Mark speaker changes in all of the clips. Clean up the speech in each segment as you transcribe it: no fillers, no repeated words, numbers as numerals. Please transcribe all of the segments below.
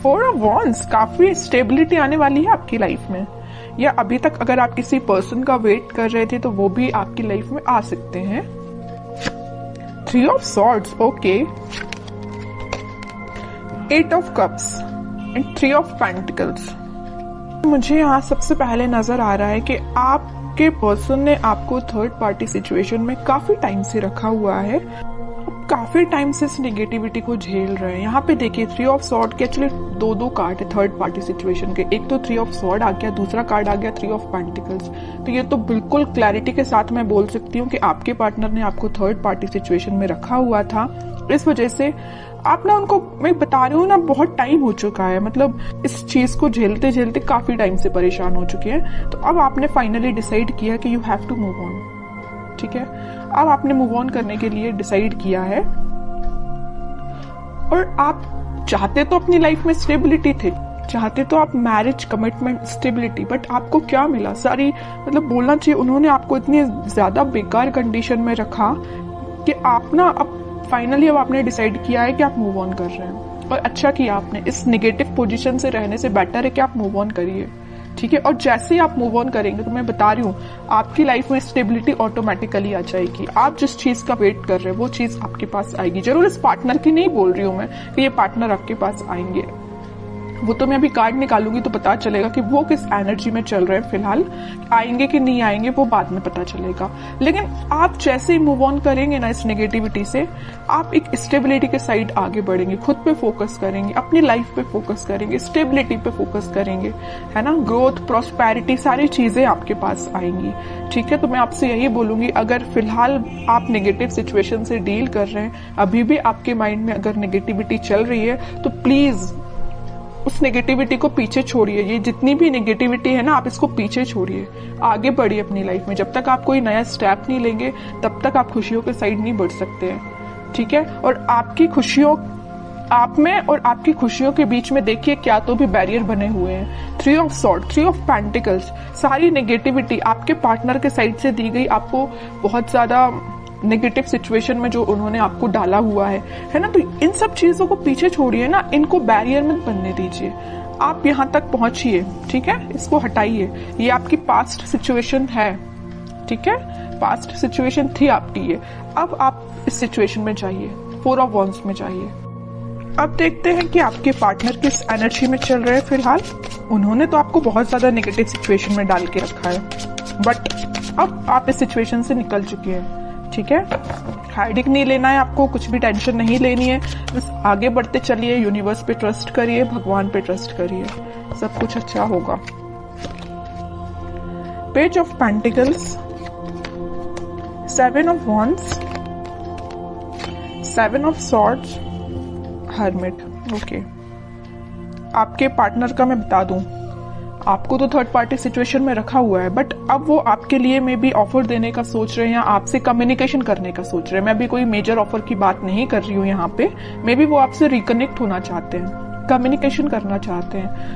Speaker 1: 4 of wands, काफी stability आने वाली है आपकी लाइफ में, या अभी तक अगर आप किसी पर्सन का वेट कर रहे थे तो वो भी आपकी लाइफ में आ सकते हैं। 3 of swords, okay. 8 of cups and 3 of pentacles. मुझे यहाँ सबसे पहले नजर आ रहा है कि आपके पर्सन ने आपको थर्ड पार्टी सिचुएशन में काफी टाइम से रखा हुआ है, काफी टाइम से इस नेगेटिविटी को झेल रहे हैं। यहाँ पे देखिए 3 ऑफ सॉर्ड के एक्चुअली दो कार्ड है थर्ड पार्टी सिचुएशन के, एक तो 3 ऑफ सॉर्ड आ गया, दूसरा कार्ड आ गया 3 ऑफ पेंटिकल्स। तो ये तो बिल्कुल क्लैरिटी के साथ मैं बोल सकती हूँ कि आपके पार्टनर ने आपको थर्ड पार्टी सिचुएशन में रखा हुआ था। इस वजह से आप ना उनको, मैं बता रही हूँ ना, बहुत टाइम हो चुका है, मतलब इस चीज को झेलते झेलते काफी टाइम से परेशान हो चुके हैं। तो अब आपने फाइनली डिसाइड किया कि you have to move on, ठीक है। अब आपने मूव ऑन करने के लिए डिसाइड किया है, और आप चाहते तो अपनी लाइफ में स्टेबिलिटी थे, चाहते तो आप मैरिज, कमिटमेंट, स्टेबिलिटी, बट आपको क्या मिला? सारी, मतलब बोलना चाहिए उन्होंने आपको इतनी ज्यादा बेकार कंडीशन में रखा कि आप ना अब फाइनली अब आपने डिसाइड किया है कि आप मूव ऑन कर रहे हैं, और अच्छा किया आपने। इस नेगेटिव पोजीशन से रहने से बेटर है कि आप मूव ऑन करिए, ठीक है। और जैसे ही आप मूव ऑन करेंगे तो मैं बता रही हूँ आपकी लाइफ में स्टेबिलिटी ऑटोमेटिकली आ जाएगी। आप जिस चीज का वेट कर रहे हैं वो चीज आपके पास आएगी। जरूर इस पार्टनर की नहीं बोल रही हूँ मैं कि ये पार्टनर आपके पास आएंगे, वो तो मैं अभी कार्ड निकालूंगी तो पता चलेगा कि वो किस एनर्जी में चल रहे हैं फिलहाल, आएंगे कि नहीं आएंगे वो बाद में पता चलेगा। लेकिन आप जैसे ही मूव ऑन करेंगे ना इस नेगेटिविटी से, आप एक स्टेबिलिटी के साइड आगे बढ़ेंगे, खुद पे फोकस करेंगे, अपनी लाइफ पे फोकस करेंगे, स्टेबिलिटी पे फोकस करेंगे, है ना। ग्रोथ, प्रॉस्पेरिटी, सारी चीजें आपके पास आएंगी, ठीक है। तो मैं आपसे यही बोलूंगी, अगर फिलहाल आप नेगेटिव सिचुएशन से डील कर रहे हैं, अभी भी आपके माइंड में अगर नेगेटिविटी चल रही है, तो प्लीज उस नेगेटिविटी को पीछे छोड़िए। ये जितनी भी नेगेटिविटी है ना, आप इसको पीछे छोड़िए, आगे बढ़िए अपनी लाइफ में। जब तक आप कोई नया स्टेप नहीं लेंगे तब तक आप खुशियों के साइड नहीं बढ़ सकते हैं, ठीक है। और आपकी खुशियों, आप में और आपकी खुशियों के बीच में देखिए क्या तो भी बैरियर बने हुए हैं। 3 ऑफ सॉर्ड, 3 ऑफ पेंटिकल्स, सारी नेगेटिविटी आपके पार्टनर के साइड से दी गई, आपको बहुत ज्यादा नेगेटिव सिचुएशन में जो उन्होंने आपको डाला हुआ है ना। तो इन सब चीजों को पीछे छोड़िए ना, इनको बैरियर मत बनने दीजिए, आप यहाँ तक पहुंचिए, ठीक है। इसको हटाइए, ये आपकी पास्ट सिचुएशन है, ठीक है, पास्ट सिचुएशन थी आपकी ये। अब आप इस सिचुएशन में जाइए, 4 ऑफ वॉन्ड्स में जाइए। अब देखते हैं कि आपके पार्टनर किस एनर्जी में चल रहे हैं फिलहाल। उन्होंने तो आपको बहुत ज्यादा नेगेटिव सिचुएशन में डाल के रखा है, बट अब आप इस सिचुएशन से निकल चुके हैं, ठीक है। हाइडिंग नहीं लेना है आपको, कुछ भी टेंशन नहीं लेनी है, बस आगे बढ़ते चलिए, यूनिवर्स पे ट्रस्ट करिए, भगवान पे ट्रस्ट करिए, सब कुछ अच्छा होगा। Page of pentacles, 7 of wands, 7 of swords, hermit, okay. आपके पार्टनर का मैं बता दूं, आपको तो थर्ड पार्टी सिचुएशन में रखा हुआ है, बट अब वो आपके लिए मे बी ऑफर देने का सोच रहे हैं या आपसे कम्युनिकेशन करने का सोच रहे हैं। मैं भी कोई मेजर ऑफर की बात नहीं कर रही हूँ यहाँ पे, मे बी वो आपसे रिकनेक्ट होना चाहते हैं, कम्युनिकेशन करना चाहते हैं।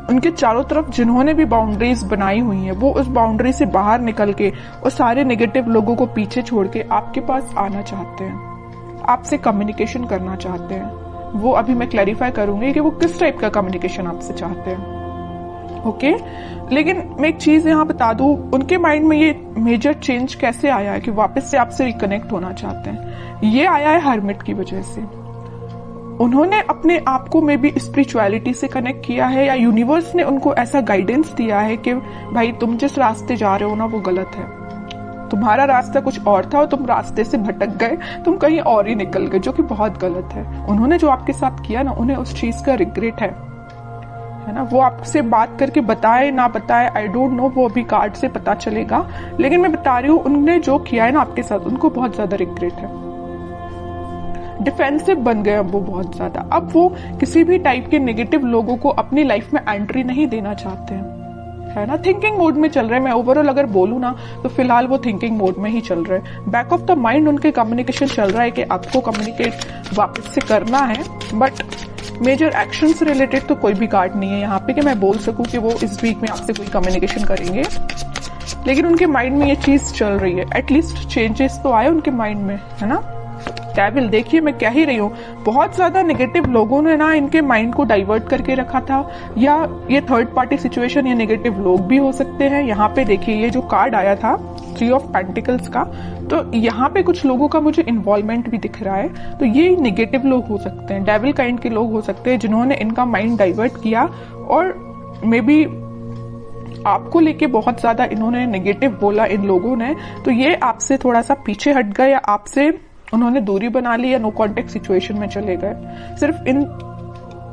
Speaker 1: उनके चारों तरफ जिन्होंने भी बाउंड्रीज बनाई हुई हैं, वो उस बाउंड्री से बाहर निकल के और सारे नेगेटिव लोगों को पीछे छोड़ के आपके पास आना चाहते हैं, आपसे कम्युनिकेशन करना चाहते हैं। वो अभी मैं क्लैरिफाई करूंगी कि वो किस टाइप का कम्युनिकेशन आपसे चाहते हैं, ओके। लेकिन मैं एक चीज यहाँ बता दूं, उनके माइंड में ये मेजर चेंज कैसे आया है कि वापस से आपसे रिकनेक्ट होना चाहते हैं। ये आया है हर्मिट की वजह से। उन्होंने अपने आप को में भी स्पिरिचुअलिटी से कनेक्ट किया है, या यूनिवर्स ने उनको ऐसा गाइडेंस दिया है कि भाई तुम जिस रास्ते जा रहे हो ना वो गलत है, तुम्हारा रास्ता कुछ और था और तुम रास्ते से भटक गए, तुम कहीं और ही निकल गए, जो कि बहुत गलत है। उन्होंने जो आपके साथ किया ना, उन्हें उस चीज का रिग्रेट है ना। वो आपसे बात करके बताए ना बताए, आई डोंट नो, वो अभी कार्ड से पता चलेगा। लेकिन मैं बता रही हूँ, उन्होंने जो किया है ना आपके साथ, उनको बहुत ज्यादा रिग्रेट है। डिफेंसिव बन गए अब वो बहुत ज्यादा। अब वो किसी भी टाइप के नेगेटिव लोगों को अपनी लाइफ में एंट्री नहीं देना चाहते हैं, है ना। थिंकिंग मोड में चल रहे हैं। मैं ओवरऑल अगर बोलूँ ना तो फिलहाल वो थिंकिंग मोड में ही चल रहे हैं। बैक ऑफ द माइंड उनके कम्युनिकेशन चल रहा है कि आपको कम्युनिकेट वापस से करना है, बट मेजर एक्शन से रिलेटेड तो कोई भी कार्ड नहीं है यहाँ पे कि मैं बोल सकूं कि वो इस वीक में आपसे कोई कम्युनिकेशन करेंगे। लेकिन उनके माइंड में ये चीज चल रही है, एटलीस्ट चेंजेस तो आए उनके माइंड में, है ना। डेविल, देखिए मैं कह ही रही हूँ, बहुत ज्यादा नेगेटिव लोगों ने ना इनके माइंड को डाइवर्ट करके रखा था, या ये थर्ड पार्टी सिचुएशन या नेगेटिव लोग भी हो सकते हैं। यहाँ पे देखिए ये जो कार्ड आया था 3 ऑफ पेंटिकल्स का, तो यहाँ पे कुछ लोगों का मुझे इन्वॉल्वमेंट भी दिख रहा है। तो ये नेगेटिव लोग हो सकते हैं, डेविल काइंड के लोग हो सकते हैं जिन्होंने इनका माइंड डाइवर्ट किया, और मे बी आपको लेके बहुत ज्यादा इन्होंने नेगेटिव बोला इन लोगों ने, तो ये आपसे थोड़ा सा पीछे हट गए, या आपसे उन्होंने दूरी बना ली, या नो कॉन्टेक्ट सिचुएशन में चले गए सिर्फ इन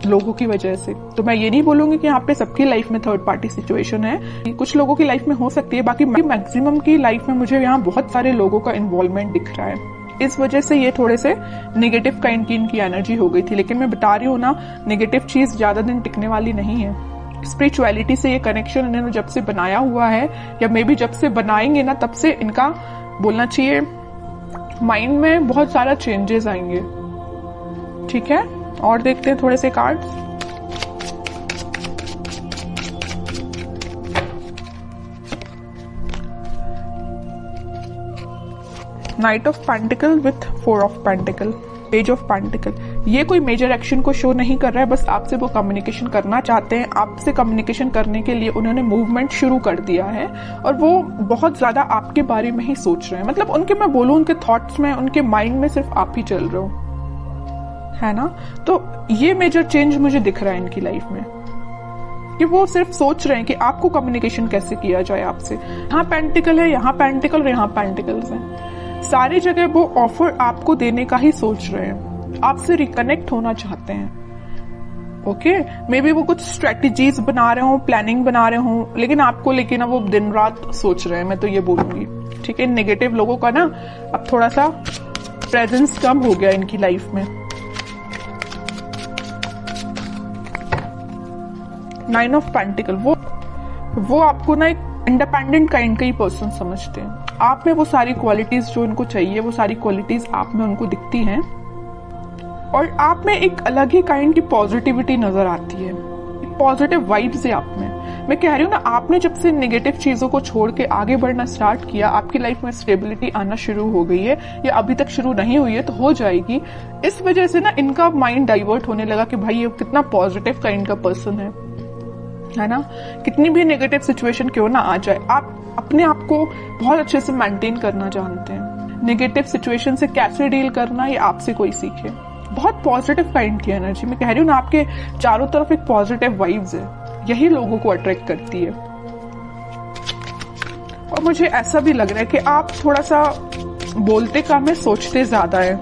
Speaker 1: लोगों की वजह से। तो मैं ये नहीं बोलूंगी कि यहाँ पे सबकी लाइफ में थर्ड पार्टी सिचुएशन है, कुछ लोगों की लाइफ में हो सकती है, बाकी मैक्सिमम की लाइफ में मुझे यहाँ बहुत सारे लोगों का इन्वॉल्वमेंट दिख रहा है। इस वजह से ये थोड़े से नेगेटिव काइंड की इनकी एनर्जी हो गई थी। लेकिन मैं बता रही हूँ ना, नेगेटिव चीज ज्यादा दिन टिकने वाली नहीं है। स्पिरिचुअलिटी से ये कनेक्शन इन्होंने जब से बनाया हुआ है, या मे बी जब से बनाएंगे ना, तब से इनका बोलना चाहिए माइंड में बहुत सारा चेंजेस आएंगे। ठीक है, और देखते हैं थोड़े से cards. Night of pentacle with 4 of pentacle, page of pentacle. ये कोई मेजर एक्शन को शो नहीं कर रहा है, बस आपसे वो कम्युनिकेशन करना चाहते हैं। आपसे कम्युनिकेशन करने के लिए उन्होंने मूवमेंट शुरू कर दिया है, और वो बहुत ज्यादा आपके बारे में ही सोच रहे हैं। मतलब उनके, मैं बोलूं, उनके थॉट्स में, उनके माइंड में सिर्फ आप ही चल रहे हो, है ना। तो ये मेजर चेंज मुझे दिख रहा है इनकी लाइफ में, कि वो सिर्फ सोच रहे हैं कि आपको कम्युनिकेशन कैसे किया जाए आपसे। यहाँ पेंटिकल है, यहाँ पेंटिकल और यहाँ पेंटिकल्स हैं। सारी जगह वो ऑफर आपको देने का ही सोच रहे हैं, आपसे रिकनेक्ट होना चाहते हैं। ओके, मे बी वो कुछ स्ट्रेटेजीज बना रहे हो, प्लानिंग बना रहे हो, लेकिन आपको लेके ना वो दिन रात सोच रहे हैं, मैं तो ये बोलूंगी। ठीक है, नेगेटिव लोगों का ना अब थोड़ा सा प्रेजेंस कम हो गया इनकी लाइफ में। 9 ऑफ पेंटिकल, वो आपको ना एक इंडिपेंडेंट काइंड का ही पर्सन समझते हैं। आप में वो सारी क्वालिटीज जो उनको चाहिए, वो सारी क्वालिटीज आप में उनको दिखती हैं, और आप में एक अलग ही काइंड की पॉजिटिविटी नजर आती है, एक पॉजिटिव वाइब्स है आप में। मैं कह रही हूँ ना, आपने जब से नेगेटिव चीजों को छोड़ के आगे बढ़ना स्टार्ट किया, आपकी लाइफ में स्टेबिलिटी आना शुरू हो गई है, या अभी तक शुरू नहीं हुई है तो हो जाएगी। इस वजह से ना इनका माइंड डाइवर्ट होने लगा कि भाई ये कितना पॉजिटिव काइंड का पर्सन है ना। कितनी भी नेगेटिव सिचुएशन क्यों ना आ जाए, आप अपने आप को बहुत अच्छे से मेंटेन करना जानते हैं। नेगेटिव सिचुएशन से कैसे डील करना, ये आपसे कोई सीखे। बहुत पॉजिटिव काइंड की एनर्जी, मैं कह रही हूँ ना, आपके चारों तरफ एक पॉजिटिव वाइब्स है, यही लोगों को अट्रैक्ट करती है। और मुझे ऐसा भी लग रहा है कि आप थोड़ा सा बोलते कम है, सोचते ज्यादा है।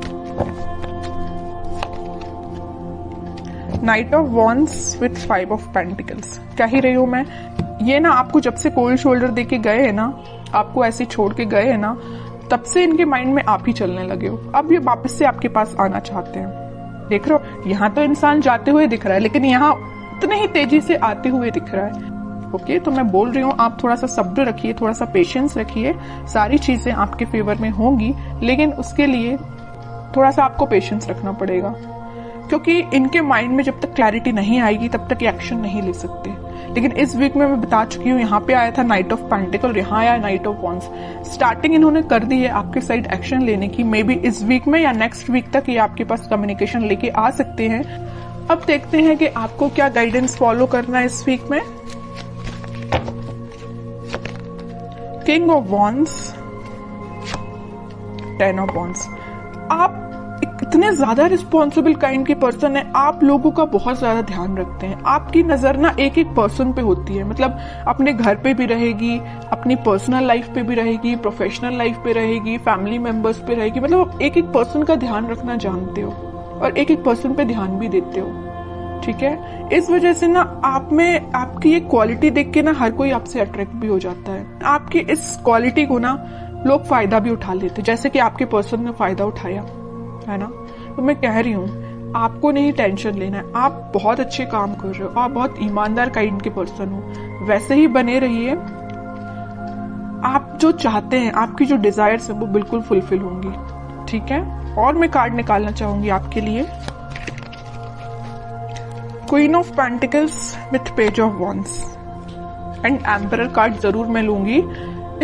Speaker 1: Night of wands with 5 of pentacles, कह ही रही हूं मैं, ये ना आपको जब से कोल्ड शोल्डर देके गए हैं ना, आपको ऐसे छोड़ के गए हैं ना, तब से इनके माइंड में आप ही चलने लगे हो। अब ये वापस से आपके पास आना चाहते हैं। देख रहे हो, यहाँ तो इंसान जाते हुए दिख रहा है, लेकिन यहाँ उतने ही तेजी से आते हुए दिख रहा है। ओके, तो मैं बोल रही हूँ, आप थोड़ा सा सब्र रखिए, थोड़ा सा पेशेंस रखिए, सारी चीजें आपके फेवर में होंगी, लेकिन उसके लिए थोड़ा सा आपको पेशेंस रखना पड़ेगा, क्योंकि इनके माइंड में जब तक क्लैरिटी नहीं आएगी तब तक एक्शन नहीं ले सकते। लेकिन इस वीक में मैं बता चुकी हूँ, यहाँ पे आया था नाइट ऑफ पेंटिकल, यहाँ आया नाइट ऑफ वॉन्ड्स। स्टार्टिंग इन्होंने कर दी है आपके साइड एक्शन लेने की। मे बी इस वीक में या नेक्स्ट वीक तक ये आपके पास कम्युनिकेशन लेके आ सकते हैं। अब देखते हैं कि आपको क्या गाइडेंस फॉलो करना है इस वीक में। King of wands, 10 of wands. आप इतने ज्यादा रिस्पॉन्सिबल काइंड के पर्सन है, आप लोगों का बहुत ज्यादा ध्यान रखते हैं। आपकी नजर ना एक एक पर्सन पे होती है, मतलब अपने घर पे भी रहेगी, अपनी पर्सनल लाइफ पे भी रहेगी, प्रोफेशनल लाइफ पे रहेगी, फैमिली मेंबर्स पे रहेगी। मतलब एक एक पर्सन का ध्यान रखना जानते हो, और एक एक पर्सन पे ध्यान भी देते हो। ठीक है, इस वजह से ना आप में आपकी ये क्वालिटी देख के ना हर कोई आपसे अट्रैक्ट भी हो जाता है। आपकी इस क्वालिटी को ना लोग फायदा भी उठा लेते, जैसे कि आपके पर्सन ने फायदा उठाया है ना। तो मैं कह रही हूँ, आपको नहीं टेंशन लेना है, आप बहुत अच्छे काम कर रहे हो, आप बहुत ईमानदार काइंड के पर्सन हो, वैसे ही बने रहिए। आप जो चाहते हैं, आपकी जो डिजायर्स है वो बिल्कुल फुलफिल होंगी। ठीक है, और मैं कार्ड निकालना चाहूंगी आपके लिए, queen of pentacles with page of wands and emperor card जरूर मैं लूंगी।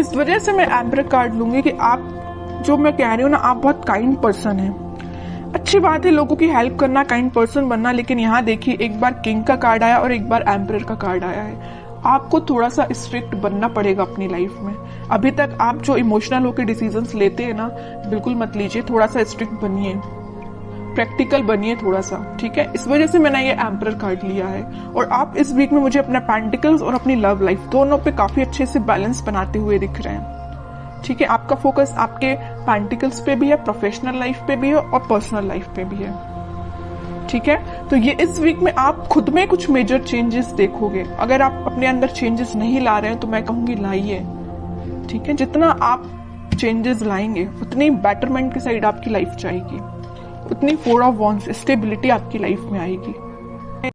Speaker 1: इस वजह से मैं एम्परर कार्ड लूंगी कि आप जो मैं कह रही हूँ ना, आप बहुत काइंड पर्सन है। अच्छी बात है लोगों की हेल्प करना, काइंड पर्सन बनना, लेकिन यहाँ देखिए एक बार किंग का कार्ड आया और एक बार एम्परर का कार्ड आया है। आपको थोड़ा सा स्ट्रिक्ट बनना पड़ेगा अपनी लाइफ में। अभी तक आप जो इमोशनल होकर डिसीजंस लेते हैं ना, बिल्कुल मत लीजिए, थोड़ा सा स्ट्रिक्ट बनिए, प्रैक्टिकल बनिए थोड़ा सा, ठीक है। इस वजह से मैंने ये एम्परर कार्ड लिया है। और आप इस वीक में मुझे अपना पेंटिकल्स और अपनी लव लाइफ दोनों पे काफी अच्छे से बैलेंस बनाते हुए दिख रहे हैं, ठीक है। आपका फोकस आपके पेंटिकल्स पे भी है, प्रोफेशनल लाइफ पे भी है और पर्सनल लाइफ पे भी है, ठीक है। तो ये इस वीक में आप खुद में कुछ मेजर चेंजेस देखोगे। अगर आप अपने अंदर चेंजेस नहीं ला रहे हैं तो मैं कहूंगी लाइए, ठीक है। जितना आप चेंजेस लाएंगे उतनी बेटरमेंट की साइड आपकी लाइफ जाएगी, उतनी 4 ऑफ वॉन्ड्स स्टेबिलिटी आपकी लाइफ में आएगी।